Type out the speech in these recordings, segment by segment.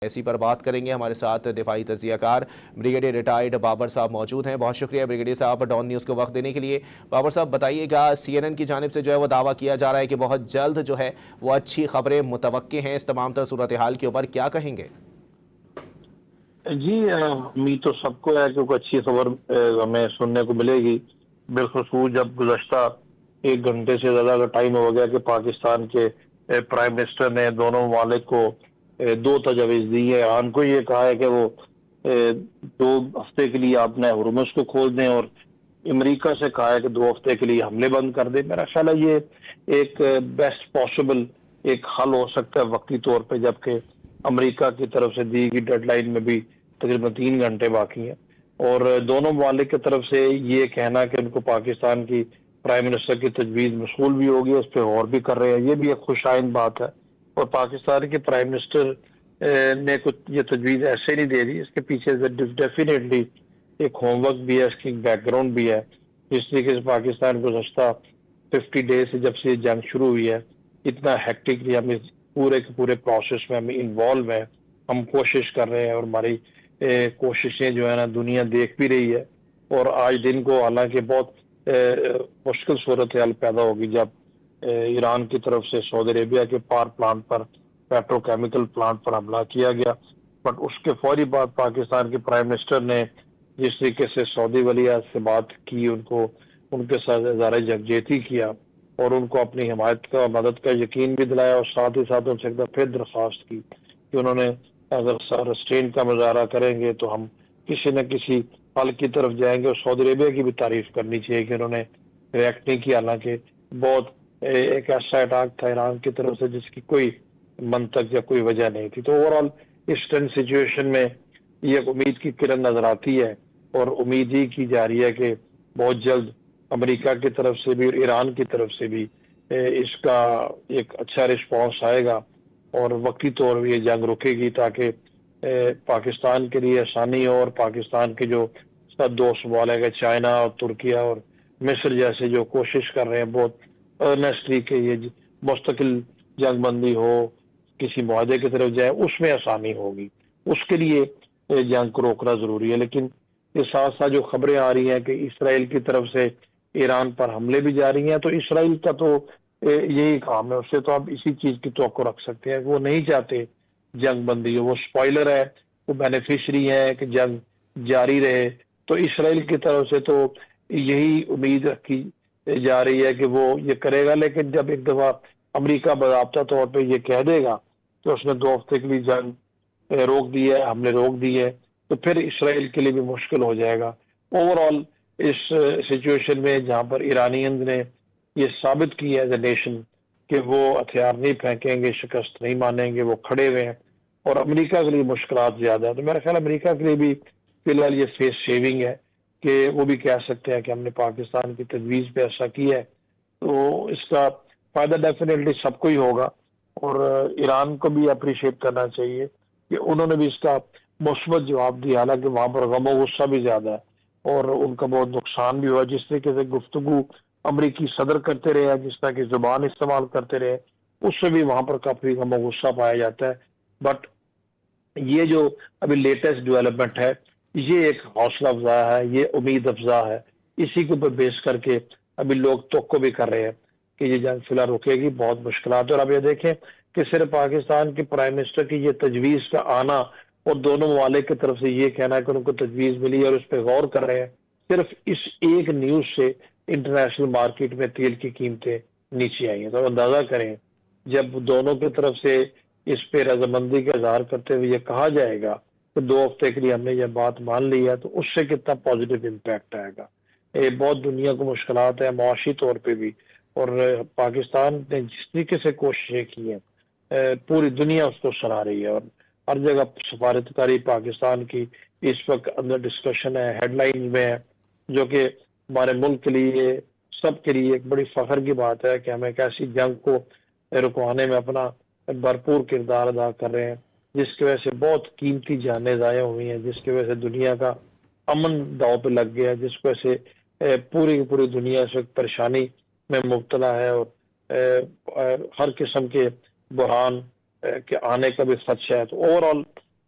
اسی پر بات کریں گے. ہمارے ساتھ دفاعی تجزیہ کار بریگیڈیئر ریٹائرڈ بابر صاحب موجود ہیں. بہت شکریہ بریگیڈیئر صاحب ڈان نیوز کو وقت دینے کے لیے. بابر صاحب بتائیے گا, سی این این کی جانب سے جو ہے وہ دعویٰ کیا جا رہا ہے کہ بہت جلد جو ہے وہ اچھی خبریں متوقع ہیں, اس تمام تر صورتحال کے اوپر کیا کہیں گے؟ جی امید تو سب کو ہے کیونکہ اچھی خبر ہمیں سننے کو ملے گی, بالخصوص جب گزشتہ 1 گھنٹے سے زیادہ کا ٹائم ہو گیا کہ پاکستان کے پرائم منسٹر نے دونوں ممالک کو 2 تجاویز دی ہے. ایران کو یہ کہا ہے کہ وہ 2 ہفتے کے لیے اپنے ہرمز کو کھول دیں, اور امریکہ سے کہا ہے کہ 2 ہفتے کے لیے حملے بند کر دیں. میرا خیال ہے یہ ایک بیسٹ پاسبل ایک حل ہو سکتا ہے وقتی طور پہ, جبکہ امریکہ کی طرف سے دی گئی ڈیڈ لائن میں بھی تقریباً 3 گھنٹے باقی ہیں, اور دونوں ممالک کی طرف سے یہ کہنا کہ ان کو پاکستان کی پرائم منسٹر کی تجویز مصول بھی ہوگی, اس پہ غور بھی کر رہے ہیں, یہ بھی ایک خوش آئند بات ہے. اور پاکستان کے پرائم منسٹر نے کچھ یہ تجویز ایسے نہیں دے دی, اس کے پیچھے ڈیفینیٹلی ایک ہوم ورک بھی ہے, اس کی بیک گراؤنڈ بھی ہے. جس طریقے سے پاکستان گزشتہ 50 ڈیز سے جب سے یہ جنگ شروع ہوئی ہے اتنا ہیکٹکلی ہم اس پورے کے پورے پروسیس میں ہم انوالو ہیں, ہم کوشش کر رہے ہیں, اور ہماری کوششیں جو ہے نا دنیا دیکھ بھی رہی ہے. اور آج دن کو حالانکہ بہت مشکل صورتحال پیدا ہوگی جب ایران کی طرف سے سعودی عربیہ کے پاور پلانٹ پر, پیٹرو کیمیکل پلانٹ پر حملہ کیا گیا, بٹ اس کے فوری بعد پاکستان کے پرائم منسٹر نے جس طریقے سے سعودی ولی عہد سے بات کی, ان کے ساتھ اظہار یکجہتی کیا اور ان کو اپنی حمایت کا مدد کا یقین بھی دلایا, اور ساتھ ہی ساتھ ان سے ایک بار پھر درخواست کی کہ انہوں نے اگر ریسٹرین کا مظاہرہ کریں گے تو ہم کسی نہ کسی حل کی طرف جائیں گے. اور سعودی عربیہ کی بھی تعریف کرنی چاہیے کہ انہوں نے ریئیکٹ نہیں کیا, حالانکہ بہت ایک ایسا اٹیک تھا ایران کی طرف سے جس کی کوئی منطق یا کوئی وجہ نہیں تھی. تو اوور آل اس ٹین سچویشن میں یہ ایک امید کی کرن نظر آتی ہے, اور امید ہی کی جا رہی ہے کہ بہت جلد امریکہ کی طرف سے بھی اور ایران کی طرف سے بھی اس کا ایک اچھا رسپانس آئے گا, اور وقتی طور پہ یہ جنگ رکے گی تاکہ پاکستان کے لیے آسانی ہو. اور پاکستان کے جو سب دوست ممالک ہے, چائنا اور ترکیہ اور مصر جیسے, جو کوشش کر رہے ہیں بہت ارنیسٹلی کہ یہ مستقل جنگ بندی ہو, کسی معاہدے کی طرف جائے, اس میں آسانی ہوگی. اس کے لیے جنگ کو روکنا ضروری ہے. لیکن یہ ساتھ ساتھ جو خبریں آ رہی ہیں کہ اسرائیل کی طرف سے ایران پر حملے بھی جاری ہیں, تو اسرائیل کا تو یہی کام ہے, اس سے تو آپ اسی چیز کی توقع رکھ سکتے ہیں. وہ نہیں چاہتے جنگ بندی ہو, وہ سپوائلر ہے, وہ بینیفیشری ہے کہ جنگ جاری رہے. تو اسرائیل کی طرف سے تو یہی امید رکھی جا رہی ہے کہ وہ یہ کرے گا, لیکن جب ایک دفعہ امریکہ باضابطہ طور پہ یہ کہہ دے گا کہ اس نے 2 ہفتے کے لیے جنگ روک دی ہے, حملے روک دی ہے, تو پھر اسرائیل کے لیے بھی مشکل ہو جائے گا. اوور آل اس سچویشن میں جہاں پر ایرانیز نے یہ ثابت کی ہے ایز اے نیشن کہ وہ ہتھیار نہیں پھینکیں گے, شکست نہیں مانیں گے, وہ کھڑے ہوئے ہیں, اور امریکہ کے لیے مشکلات زیادہ ہیں. تو میرا خیال امریکہ کے لیے بھی فی الحال یہ فیس سیونگ ہے کہ وہ بھی کہہ سکتے ہیں کہ ہم نے پاکستان کی تجویز پہ ایسا کیا ہے. تو اس کا فائدہ ڈیفینیٹلی سب کو ہی ہوگا, اور ایران کو بھی اپریشیٹ کرنا چاہیے کہ انہوں نے بھی اس کا مثبت جواب دیا, حالانکہ وہاں پر غم و غصہ بھی زیادہ ہے اور ان کا بہت نقصان بھی ہوا. جس طریقے سے گفتگو امریکی صدر کرتے رہے, جس طرح کی زبان استعمال کرتے رہے, اس سے بھی وہاں پر کافی غم و غصہ پایا جاتا ہے. بٹ یہ جو ابھی لیٹسٹ ڈیولپمنٹ ہے یہ ایک حوصلہ افزا ہے, یہ امید افزا ہے. اسی کے اوپر بیس کر کے ابھی لوگ توقع بھی کر رہے ہیں کہ یہ جنگ فی الحال رکے گی. بہت مشکلات, اور اب یہ دیکھیں کہ صرف پاکستان کے پرائم منسٹر کی یہ تجویز کا آنا اور دونوں ممالک کی طرف سے یہ کہنا ہے کہ ان کو تجویز ملی اور اس پہ غور کر رہے ہیں, صرف اس ایک نیوز سے انٹرنیشنل مارکیٹ میں تیل کی قیمتیں نیچے آئی ہیں. تو اندازہ کریں جب دونوں کی طرف سے اس پہ رضامندی کا اظہار کرتے ہوئے یہ کہا جائے گا کہ 2 ہفتے کے لیے ہم نے یہ بات مان لی ہے, تو اس سے کتنا پازیٹیو امپیکٹ آئے گا. یہ بہت دنیا کو مشکلات ہیں معاشی طور پہ بھی, اور پاکستان نے جس طریقے سے کوششیں کی ہیں پوری دنیا اس کو سراہ رہی ہے, اور ہر جگہ سفارتکاری پاکستان کی اس وقت اندر ڈسکشن ہے, ہیڈ لائن میں ہے, جو کہ ہمارے ملک کے لیے سب کے لیے ایک بڑی فخر کی بات ہے کہ ہم ایک ایسی جنگ کو رکوانے میں اپنا بھرپور کردار ادا کر رہے ہیں جس کی وجہ سے بہت قیمتی جانیں ضائع ہوئی ہیں, جس کی وجہ سے دنیا کا امن داؤ پہ لگ گیا, جس کی وجہ سے پوری کی پوری دنیا اس وقت پریشانی میں مبتلا ہے, اور ہر قسم کے بحران کے آنے کا بھی خدشہ ہے. تو over all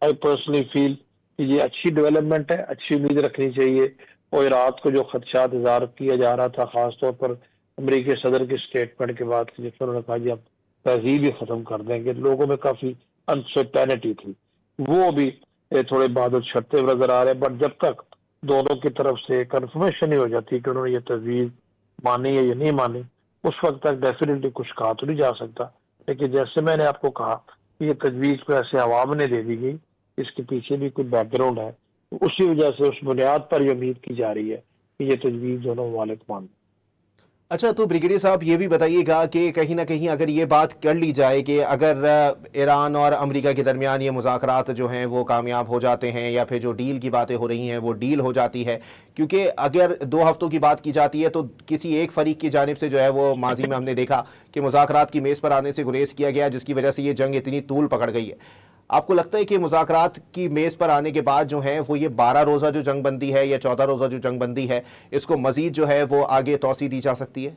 I personally feel کہ یہ اچھی ڈیولپمنٹ ہے، اچھی امید رکھنی چاہیے. اور رات کو جو خدشات اظہار کیا جا رہا تھا خاص طور پر امریکی صدر کی اسٹیٹمنٹ کے بعد جس میں انہوں نے کہا جی ہم تہذیب ہی ختم کر دیں گے، لوگوں میں کافی انسرٹینٹی تھی، وہ بھی تھوڑے بادل چھٹتے ہوئے نظر آ رہے ہیں. بٹ جب تک دونوں کی طرف سے کنفرمیشن نہیں ہو جاتی کہ انہوں نے یہ تجویز مانی ہے یا نہیں مانی، اس وقت تک ڈیفینیٹلی کچھ کہا تو نہیں جا سکتا. لیکن جیسے میں نے آپ کو کہا کہ یہ تجویز کو ایسے عوام نے دے دی گئی، اس کے پیچھے بھی کوئی بیک گراؤنڈ ہے، اسی وجہ سے اس بنیاد پر یہ امید کی جا رہی ہے کہ یہ تجویز دونوں ممالک مان. اچھا، تو بریگیڈیئر صاحب یہ بھی بتائیے گا کہ کہیں نہ کہیں اگر یہ بات کر لی جائے کہ اگر ایران اور امریکہ کے درمیان یہ مذاکرات جو ہیں وہ کامیاب ہو جاتے ہیں، یا پھر جو ڈیل کی باتیں ہو رہی ہیں وہ ڈیل ہو جاتی ہے، کیونکہ اگر 2 ہفتوں کی بات کی جاتی ہے تو کسی ایک فریق کی جانب سے جو ہے وہ ماضی میں ہم نے دیکھا کہ مذاکرات کی میز پر آنے سے گریز کیا گیا، جس کی وجہ سے یہ جنگ اتنی طول پکڑ گئی ہے. آپ کو لگتا ہے کہ مذاکرات کی میز پر آنے کے بعد جو ہے وہ یہ 12 روزہ جو جنگ بندی ہے یا 14 روزہ جو جنگ بندی ہے، اس کو مزید جو ہے وہ آگے توسیع دی جا سکتی ہے؟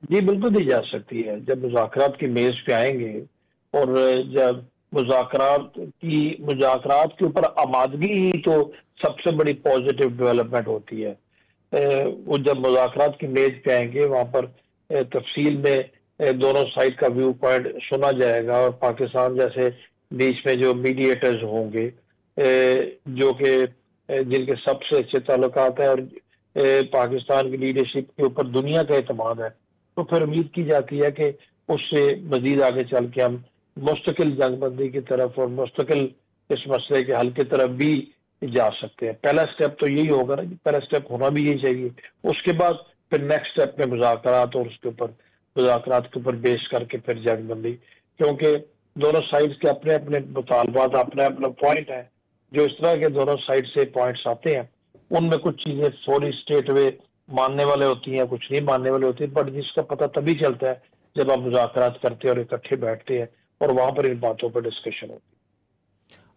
جی بالکل دی جا سکتی ہے. جب مذاکرات کی میز پہ آئیں گے اور جب مذاکرات کے اوپر آمادگی ہی تو سب سے بڑی پازیٹیو ڈیولپمنٹ ہوتی ہے. وہ جب مذاکرات کی میز پہ آئیں گے وہاں پر تفصیل میں دونوں سائڈ کا ویو پوائنٹ سنا جائے گا، اور پاکستان جیسے بیچ میں جو میڈیٹرز ہوں گے جو کہ جن کے سب سے اچھے تعلقات ہیں اور پاکستان کی لیڈرشپ کے اوپر دنیا کا اعتماد ہے، تو پھر امید کی جاتی ہے کہ اس سے مزید آگے چل کے ہم مستقل جنگ بندی کی طرف اور مستقل اس مسئلے کے حل کی طرف بھی جا سکتے ہیں. پہلا سٹیپ تو یہی ہوگا نا، پہلا سٹیپ ہونا بھی یہی چاہیے. اس کے بعد پھر نیکسٹ سٹیپ میں مذاکرات، اور اس کے اوپر مذاکرات کے اوپر بیس کر کے پھر جنگ بندی، کیونکہ دونوں سائڈز کے اپنے اپنے مطالبات، اپنے اپنے پوائنٹ ہیں. جو اس طرح کے دونوں سائڈ سے پوائنٹس آتے ہیں ان میں کچھ چیزیں فوری اسٹیٹ وے ماننے والے ہوتی ہیں، کچھ نہیں ماننے والے ہوتی ہیں، بٹ جس کا پتہ تبھی چلتا ہے جب آپ مذاکرات کرتے ہیں اور اکٹھے بیٹھتے ہیں اور وہاں پر ان باتوں پر ڈسکشن ہوتی ہے.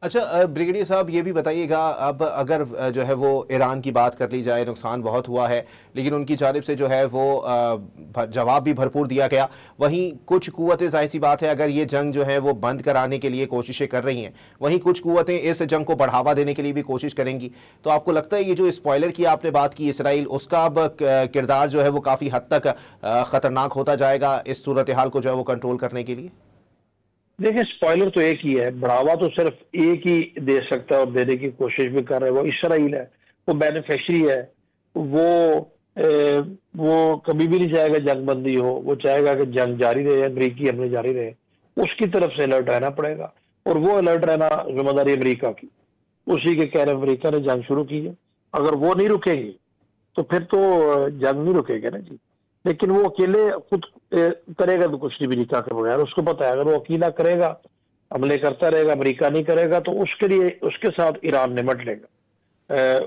اچھا بریگیڈیئر صاحب یہ بھی بتائیے گا، اب اگر جو ہے وہ ایران کی بات کر لی جائے، نقصان بہت ہوا ہے لیکن ان کی جانب سے جو ہے وہ جواب بھی بھرپور دیا گیا. وہیں کچھ قوتیں، ظاہر سی بات ہے اگر یہ جنگ جو ہے وہ بند کرانے کے لیے کوششیں کر رہی ہیں، وہیں کچھ قوتیں اس جنگ کو بڑھاوا دینے کے لیے بھی کوشش کریں گی. تو آپ کو لگتا ہے یہ جو اسپوائلر کی آپ نے بات کی اسرائیل، اس کا اب کردار جو ہے وہ کافی حد تک خطرناک ہوتا جائے گا اس صورتحال کو جو ہے وہ کنٹرول کرنے کے لیے؟ دیکھیں اسپوائلر تو ایک ہی ہے، بڑھاوا تو صرف ایک ہی دے سکتا ہے اور دینے کی کوشش بھی کر رہے ہیں، وہ اسرائیل ہے. وہ بینیفیشری ہے، وہ کبھی بھی نہیں چاہے گا جنگ بندی ہو، وہ چاہے گا کہ جنگ جاری رہے، امریکی حملے جاری رہے. اس کی طرف سے الرٹ رہنا پڑے گا، اور وہ الرٹ رہنا ذمہ داری امریکہ کی. اسی کے کہہ رہے امریکہ نے جنگ شروع کی ہے، اگر وہ نہیں رکے گی تو پھر تو جنگ نہیں رکے گا نا جی. لیکن وہ اکیلے خود کرے گا تو کچھ نہیں، امریکہ کے بغیر. اس کو پتہ ہے اگر وہ اکیلا کرے گا، حملے کرتا رہے گا، امریکہ نہیں کرے گا تو اس کے لیے اس کے ساتھ ایران نمٹ لے گا.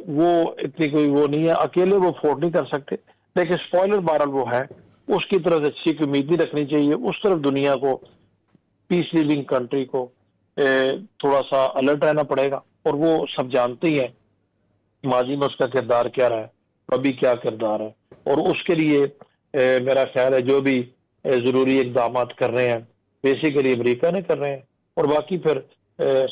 وہ اتنی کوئی وہ نہیں ہے، اکیلے وہ فورٹ نہیں کر سکتے. لیکن اسپوائلر بہرحال وہ ہے، اس کی طرف اچھی کوئی امید نہیں رکھنی چاہیے. اس طرف دنیا کو، پیس لیونگ کنٹری کو تھوڑا سا الرٹ رہنا پڑے گا. اور وہ سب جانتے ہی ہیں ماضی میں اس کا کردار کیا رہا ہے، ابھی کیا کردار ہے. اور اس کے لیے میرا خیال ہے جو بھی ضروری اقدامات کر رہے ہیں بیسیکلی امریکہ نے کر رہے ہیں، اور باقی پھر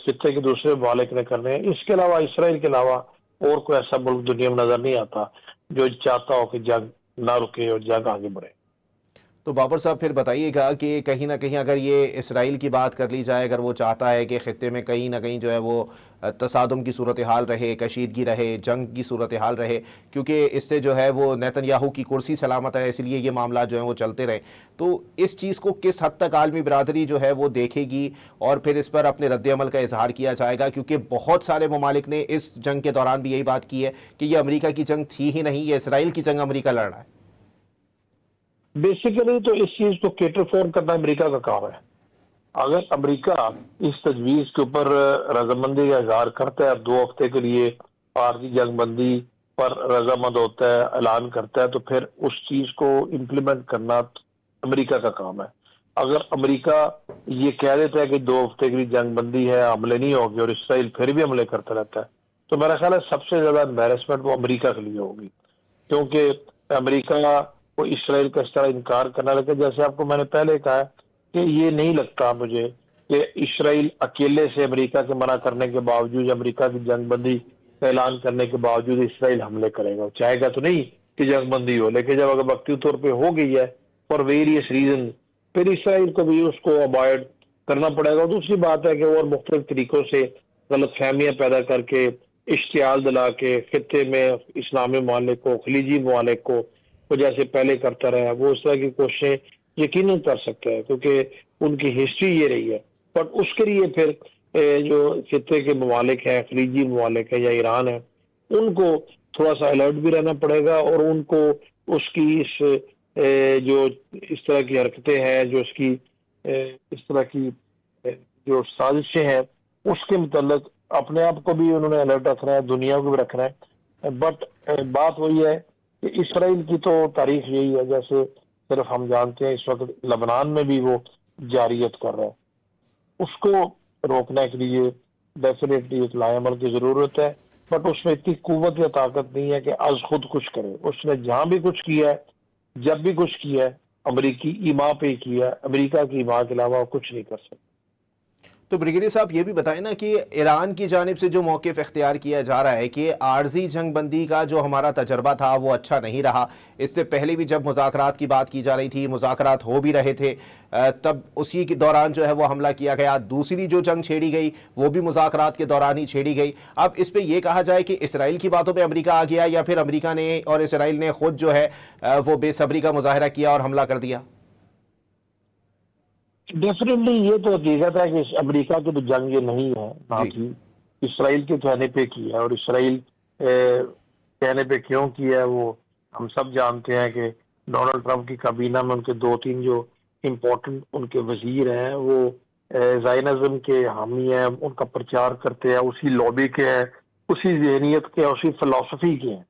خطے کے دوسرے ممالک نے کر رہے ہیں. اس کے علاوہ اسرائیل کے علاوہ اور کوئی ایسا ملک دنیا میں نظر نہیں آتا جو چاہتا ہو کہ جنگ نہ رکے اور جنگ آگے بڑھے. تو بابر صاحب پھر بتائیے گا کہ کہیں نہ کہیں اگر یہ اسرائیل کی بات کر لی جائے، اگر وہ چاہتا ہے کہ خطے میں کہیں نہ کہیں جو ہے وہ تصادم کی صورتحال رہے، کشیدگی رہے، جنگ کی صورتحال رہے، کیونکہ اس سے جو ہے وہ نیتن یاہو کی کرسی سلامت ہے، اس لیے یہ معاملات جو ہیں وہ چلتے رہے، تو اس چیز کو کس حد تک عالمی برادری جو ہے وہ دیکھے گی اور پھر اس پر اپنے رد عمل کا اظہار کیا جائے گا؟ کیونکہ بہت سارے ممالک نے اس جنگ کے دوران بھی یہی بات کی ہے کہ یہ امریکہ کی جنگ تھی ہی نہیں، یہ اسرائیل کی جنگ امریکہ لڑ رہا ہے. بیسیکلی تو اس چیز کو کیٹر فون کرنا امریکہ کا کام ہے. اگر امریکہ اس تجویز کے اوپر رضامندی کا اظہار کرتا ہے اور 2 ہفتے کے لیے عارضی جنگ بندی پر رضامند ہوتا ہے، اعلان کرتا ہے، تو پھر اس چیز کو امپلیمنٹ کرنا امریکہ کا کام ہے. اگر امریکہ یہ کہہ دیتا ہے کہ 2 ہفتے کے لیے جنگ بندی ہے، حملے نہیں ہوگی، اور اسرائیل پھر بھی حملے کرتا رہتا ہے، تو میرا خیال ہے سب سے زیادہ امبیرسمنٹ وہ امریکہ کے لیے ہوگی. کیونکہ امریکہ کو اسرائیل کا اس طرح انکار کرنا لگا. جیسے آپ کو میں نے پہلے کہا کہ یہ نہیں لگتا مجھے کہ اسرائیل اکیلے سے امریکہ کے منع کرنے کے باوجود، امریکہ کی جنگ بندی کا اعلان کرنے کے باوجود اسرائیل حملے کرے گا، چاہے گا تو نہیں کہ جنگ بندی ہو، لیکن جب اگر وقتی طور پہ ہو گئی ہے فار ویریس ریزن، پھر اسرائیل کو بھی اس کو اوائڈ کرنا پڑے گا۔ دوسری بات ہے کہ اور مختلف طریقوں سے غلط فہمیاں پیدا کر کے، اشتعال دلا کے خطے میں اسلامی ممالک کو، خلیجی ممالک کو، وہ جیسے پہلے کرتا رہا، وہ اس طرح کی کوششیں یقیناً کر سکتا ہے کیونکہ ان کی ہسٹری یہ رہی ہے۔ بٹ اس کے لیے پھر جو خطے کے ممالک ہیں، خلیجی ممالک ہیں یا ایران ہے، ان کو تھوڑا سا الرٹ بھی رہنا پڑے گا، اور ان کو اس کی جو اس طرح کی حرکتیں ہیں، جو اس طرح کی جو سازشیں ہیں، اس کے متعلق اپنے آپ کو بھی انہوں نے الرٹ رکھنا ہے، دنیا کو بھی رکھنا ہے۔ بٹ بات وہی ہے کہ اسرائیل کی تو تاریخ یہی ہے، جیسے صرف ہم جانتے ہیں اس وقت لبنان میں بھی وہ جاریت کر رہا ہے، اس کو روکنے کے لیے ڈیفینیٹلی ایک لائے عمل کی ضرورت ہے، بٹ اس میں اتنی قوت یا طاقت نہیں ہے کہ از خود کچھ کرے۔ اس نے جہاں بھی کچھ کیا ہے، جب بھی کچھ کیا ہے، امریکی ایما پہ کیا ہے، امریکہ کی ایما کے علاوہ کچھ نہیں کر سکتا۔ تو بریگیڈیئر صاحب یہ بھی بتائیں نا کہ ایران کی جانب سے جو موقف اختیار کیا جا رہا ہے کہ عارضی جنگ بندی کا جو ہمارا تجربہ تھا وہ اچھا نہیں رہا، اس سے پہلے بھی جب مذاکرات کی بات کی جا رہی تھی، مذاکرات ہو بھی رہے تھے، تب اسی کے دوران جو ہے وہ حملہ کیا گیا، دوسری جو جنگ چھیڑی گئی وہ بھی مذاکرات کے دوران ہی چھیڑی گئی۔ اب اس پہ یہ کہا جائے کہ اسرائیل کی باتوں پہ امریکہ آ گیا یا پھر امریکہ نے اور اسرائیل نے خود جو ہے وہ بے صبری کا مظاہرہ کیا اور حملہ کر دیا؟ ڈیفینیٹلی یہ تو حقیقت ہے کہ امریکہ کی تو جنگ یہ نہیں ہے، نہ جی تھی، اسرائیل کے کہنے پہ کی ہے، اور اسرائیل کہنے پہ کیوں کی ہے وہ ہم سب جانتے ہیں کہ ڈونلڈ ٹرمپ کی کابینہ میں ان کے 2-3 جو امپورٹنٹ ان کے وزیر ہیں وہ زائنزم کے حامی ہیں، ان کا پرچار کرتے ہیں، اسی لابی کے ہیں، اسی ذہنیت کے ہیں، اسی فلسفی کے ہیں،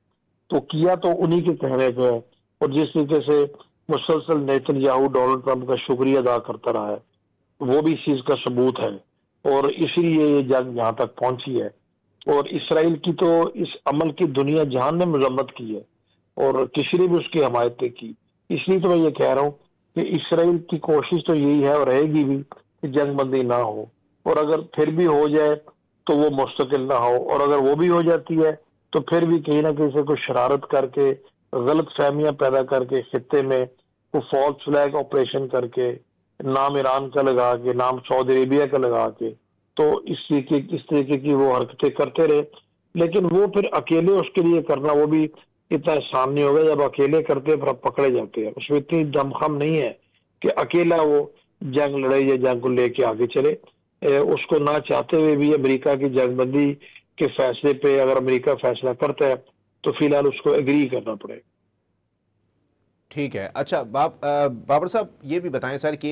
تو کیا تو انہی کے کہنے پہ ہے۔ اور جس طریقے سے مسلسل نیتن یاہو ڈونلڈ ٹرمپ کا شکریہ ادا کرتا رہا ہے، وہ بھی اس چیز کا ثبوت ہے، اور اسی لیے یہ جنگ یہاں تک پہنچی ہے۔ اور اسرائیل کی تو اس عمل کی دنیا جہان نے مذمت کی ہے، اور کسی نے بھی اس کی حمایت نہیں کی۔ اس لیے تو میں یہ کہہ رہا ہوں کہ اسرائیل کی کوشش تو یہی ہے اور رہے گی بھی کہ جنگ بندی نہ ہو، اور اگر پھر بھی ہو جائے تو وہ مستقل نہ ہو، اور اگر وہ بھی ہو جاتی ہے تو پھر بھی کہیں نہ کہیں سے کوئی شرارت کر کے، غلط فہمیاں پیدا کر کے، خطے میں کو فالس فلیگ آپریشن کر کے، نام ایران کا لگا کے، نام سعودی عربیہ کا لگا کے، تو اس طریقے کی وہ حرکتیں کرتے رہے۔ لیکن وہ پھر اکیلے اس کے لیے کرنا وہ بھی اتنا آسان نہیں ہوگا، جب اکیلے کرتے پھر پکڑے جاتے ہیں۔ اس میں اتنی دمخم نہیں ہے کہ اکیلا وہ جنگ لڑے یا جنگ کو لے کے آگے چلے۔ اس کو نہ چاہتے ہوئے بھی امریکہ کی جنگ بندی کے فیصلے پہ اگر امریکہ فیصلہ کرتا ہے تو فی الحال اس کو ایگری کرنا پڑے گا۔ ٹھیک ہے۔ اچھا بابر صاحب یہ بھی بتائیں سر کہ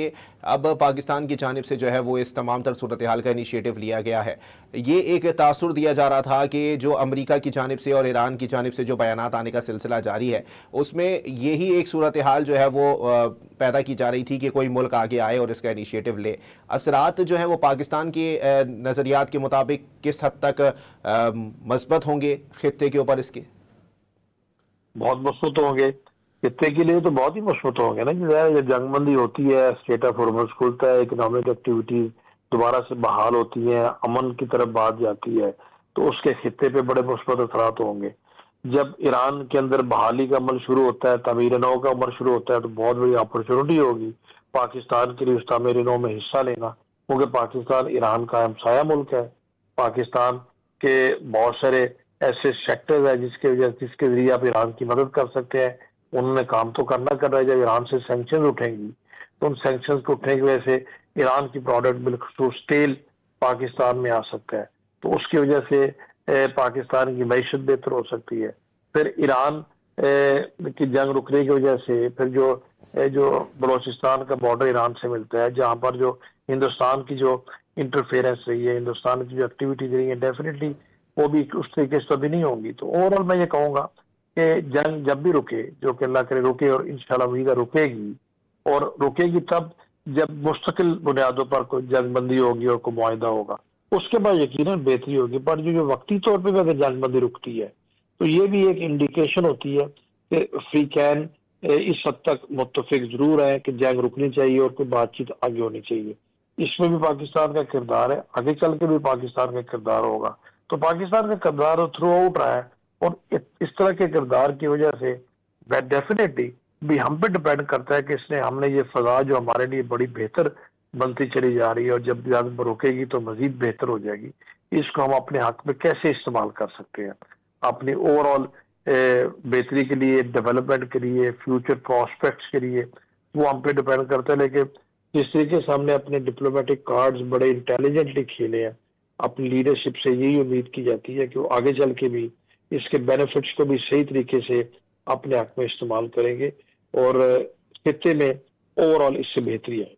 اب پاکستان کی جانب سے جو ہے وہ اس تمام تر صورتحال کا انیشیٹو لیا گیا ہے، یہ ایک تاثر دیا جا رہا تھا کہ جو امریکہ کی جانب سے اور ایران کی جانب سے جو بیانات آنے کا سلسلہ جاری ہے اس میں یہی ایک صورتحال جو ہے وہ پیدا کی جا رہی تھی کہ کوئی ملک آگے آئے اور اس کا انیشیٹو لے۔ اثرات جو ہیں وہ پاکستان کے نظریات کے مطابق کس حد تک مثبت ہوں گے خطے کے اوپر اس کے؟ بہت مثبت ہوں گے، خطے کے لیے تو بہت ہی مثبت ہوں گے نا، جب جنگ بندی ہوتی ہے، اسٹیٹ آف ہارمز کھلتا ہے، اکنامک ایکٹیویٹیز دوبارہ سے بحال ہوتی ہیں، امن کی طرف بات جاتی ہے، تو اس کے خطے پہ بڑے مثبت اثرات ہوں گے۔ جب ایران کے اندر بحالی کا عمل شروع ہوتا ہے، تعمیر نو کا عمل شروع ہوتا ہے، تو بہت بڑی اپرچونٹی ہوگی پاکستان کے لیے اس تعمیر نو میں حصہ لینا، کیونکہ پاکستان ایران کا ہمسایہ ملک ہے۔ پاکستان کے بہت سارے ایسے سیکٹرز ہیں جس کے ذریعے آپ ایران کی مدد کر سکتے ہیں۔ انہوں نے کام تو کرنا ہے، جب ایران سے سینکشنز اٹھیں گی تو ان سینکشنز کو اٹھنے کی وجہ سے ایران کی پروڈکٹ بالخصوص تیل پاکستان میں آ سکتا ہے، تو اس کی وجہ سے پاکستان کی معیشت بہتر ہو سکتی ہے۔ پھر ایران کی جنگ رکنے کی وجہ سے پھر جو بلوچستان کا بارڈر ایران سے ملتا ہے، جہاں پر جو ہندوستان کی جو انٹرفیئرنس رہی ہے، ہندوستان کی جو ایکٹیویٹیز رہی ہیں، ڈیفینیٹلی وہ بھی اس طریقے سے بھی نہیں ہوں گی۔ تو اوورآل میں یہ کہوں گا کہ جنگ جب بھی رکے، جو کہ اللہ کرے رکے، اور انشاءاللہ امید رکے گی، اور رکے گی تب جب مستقل بنیادوں پر کوئی جنگ بندی ہوگی اور کوئی معاہدہ ہوگا، اس کے بعد یقیناً بہتری ہوگی۔ پر جو وقتی طور پہ اگر جنگ بندی رکتی ہے تو یہ بھی ایک انڈیکیشن ہوتی ہے کہ افریقین اس حد تک متفق ضرور ہے کہ جنگ رکنی چاہیے اور کوئی بات چیت آگے ہونی چاہیے۔ اس میں بھی پاکستان کا کردار ہے، آگے چل کے بھی پاکستان کا کردار ہوگا. تو پاکستان کا کردار تھرو آؤٹ رہا ہے، اور اس طرح کے کردار کی وجہ سے ڈیفینیٹلی بھی ہم پہ ڈپینڈ کرتا ہے کہ ہم نے یہ فضا جو ہمارے لیے بڑی بہتر بنتی چلی جا رہی ہے، اور جب زیادہ رکے گی تو مزید بہتر ہو جائے گی، اس کو ہم اپنے حق میں کیسے استعمال کر سکتے ہیں اپنی اوور آل بہتری کے لیے، ڈیولپمنٹ کے لیے، فیوچر پراسپیکٹس کے لیے. وہ ہم پہ ڈپینڈ کرتا ہے. لیکن جس طریقے سے ہم نے اپنے ڈپلومیٹک کارڈز بڑے انٹیلیجنٹلی کھیلے ہیں، اپنی لیڈرشپ سے یہی امید کی جاتی ہے کہ وہ آگے چل کے بھی اس کے بینیفٹس کو بھی صحیح طریقے سے اپنے حق میں استعمال کریں گے، اور خطے میں اوور آل اس سے بہتری ہے.